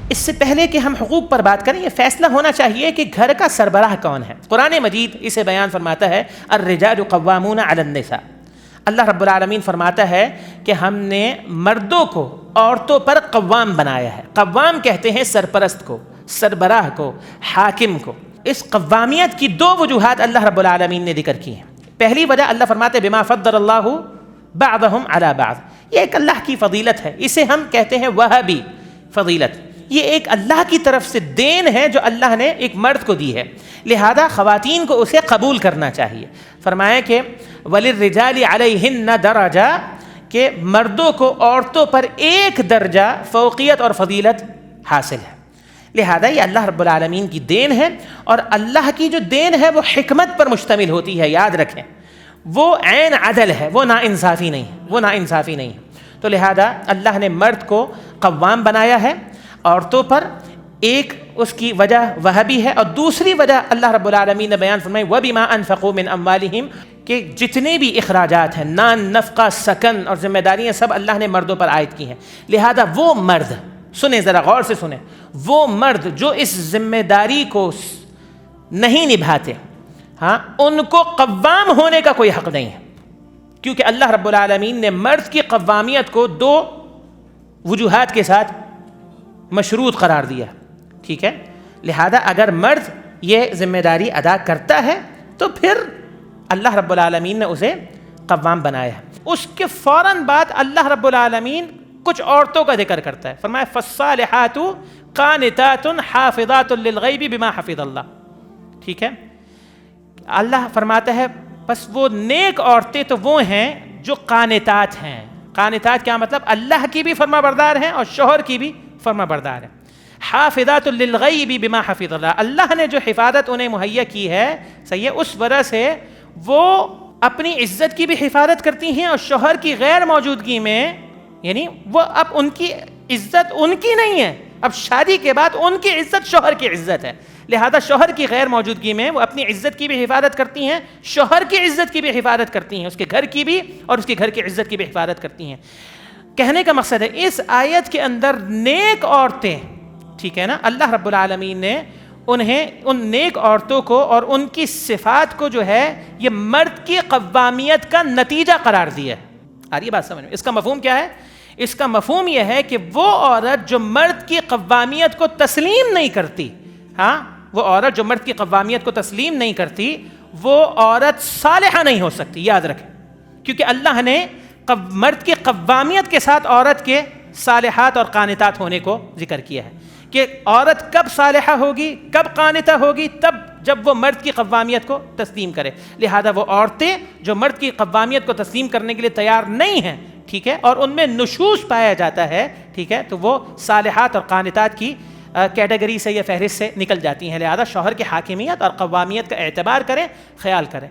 اس سے پہلے کہ ہم حقوق پر بات کریں، یہ فیصلہ ہونا چاہیے کہ گھر کا سربراہ کون ہے۔ قرآن مجید اسے بیان فرماتا ہے الرجال قوامون علی النساء۔ اللہ رب العالمین فرماتا ہے کہ ہم نے مردوں کو عورتوں پر قوام بنایا ہے۔ قوام کہتے ہیں سرپرست کو، سربراہ کو، حاکم کو۔ اس قوامیت کی دو وجوہات اللہ رب العالمین نے ذکر کی ہیں۔ پہلی وجہ اللہ فرماتے ہیں بما فضل اللہ بعضهم علی بعض، یہ ایک اللہ کی فضیلت ہے، اسے ہم کہتے ہیں وہابی فضیلت۔ یہ ایک اللہ کی طرف سے دین ہے جو اللہ نے ایک مرد کو دی ہے، لہذا خواتین کو اسے قبول کرنا چاہیے۔ فرمایا کہ وَلِلرِّجَالِ عَلَيْهِنَّ دَرَجَةٌ، کہ مردوں کو عورتوں پر ایک درجہ فوقیت اور فضیلت حاصل ہے۔ لہذا یہ اللہ رب العالمین کی دین ہے، اور اللہ کی جو دین ہے وہ حکمت پر مشتمل ہوتی ہے، یاد رکھیں، وہ عین عدل ہے، وہ ناانصافی نہیں ہے، وہ ناانصافی نہیں ہے۔ تو لہذا اللہ نے مرد کو قوام بنایا ہے عورتوں پر، ایک اس کی وجہ وہابی ہے، اور دوسری وجہ اللہ رب العالمین نے بیان فرمائی وَبِمَا أَنفَقُوا مِنْ أَمْوَالِهِمْ، کہ جتنے بھی اخراجات ہیں، نان، نفقہ، سکن اور ذمہ داریاں سب اللہ نے مردوں پر عائد کی ہیں۔ لہذا وہ مرد، سنیں ذرا غور سے سنیں، وہ مرد جو اس ذمہ داری کو نہیں نبھاتے، ہاں، ان کو قوام ہونے کا کوئی حق نہیں ہے، کیونکہ اللہ رب العالمین نے مرد کی قوامیت کو دو وجوہات کے ساتھ مشروط قرار دیا، ٹھیک ہے۔ لہذا اگر مرد یہ ذمہ داری ادا کرتا ہے تو پھر اللہ رب العالمین نے اسے قوام بنایا ہے۔ اس کے فوراً بعد اللہ رب العالمین کچھ عورتوں کا ذکر کرتا ہے، فرمایا فالصالحات قانتات حافظات للغیب بما حفظ اللہ، ٹھیک ہے۔ اللہ فرماتا ہے بس وہ نیک عورتیں تو وہ ہیں جو قانتات ہیں۔ قانتات کیا مطلب؟ اللہ کی بھی فرما بردار ہیں اور شوہر کی بھی فرما بردار ہیں۔ حافظات للغیب بما حفظ اللہ، اللہ نے جو حفاظت انہیں مہیا کی ہے، صحیح ہے، اس وجہ سے وہ اپنی عزت کی بھی حفاظت کرتی ہیں، اور شوہر کی غیر موجودگی میں، یعنی وہ اب ان کی عزت ان کی نہیں ہے، اب شادی کے بعد ان کی عزت شوہر کی عزت ہے۔ لہذا شوہر کی غیر موجودگی میں وہ اپنی عزت کی بھی حفاظت کرتی ہیں، شوہر کی عزت کی بھی حفاظت کرتی ہیں، اس کے گھر کی بھی اور اس کے گھر کی عزت کی بھی حفاظت کرتی ہیں۔ کہنے کا مقصد ہے اس آیت کے اندر نیک عورتیں، ٹھیک ہے نا، اللہ رب العالمین نے انہیں، ان نیک عورتوں کو اور ان کی صفات کو جو ہے یہ مرد کی قوامیت کا نتیجہ قرار دیا ہے۔ آ رہی ہے بات سمجھ میں؟ اس کا مفہوم کیا ہے؟ اس کا مفہوم یہ ہے کہ وہ عورت جو مرد کی قوامیت کو تسلیم نہیں کرتی، ہاں، وہ عورت جو مرد کی قوامیت کو تسلیم نہیں کرتی، وہ عورت صالحہ نہیں ہو سکتی، یاد رکھیں، کیونکہ اللہ نے مرد کی قوامیت کے ساتھ عورت کے صالحات اور قانتات ہونے کو ذکر کیا ہے، کہ عورت کب صالحہ ہوگی، کب قانتہ ہوگی، تب جب وہ مرد کی قوامیت کو تسلیم کرے۔ لہذا وہ عورتیں جو مرد کی قوامیت کو تسلیم کرنے کے لیے تیار نہیں ہیں، ٹھیک ہے، اور ان میں نشوز پایا جاتا ہے، ٹھیک ہے، تو وہ صالحات اور قانتات کی کیٹیگری سے یا فہرست سے نکل جاتی ہیں۔ لہذا شوہر کی حاکمیت اور قوامیت کا اعتبار کریں، خیال کریں۔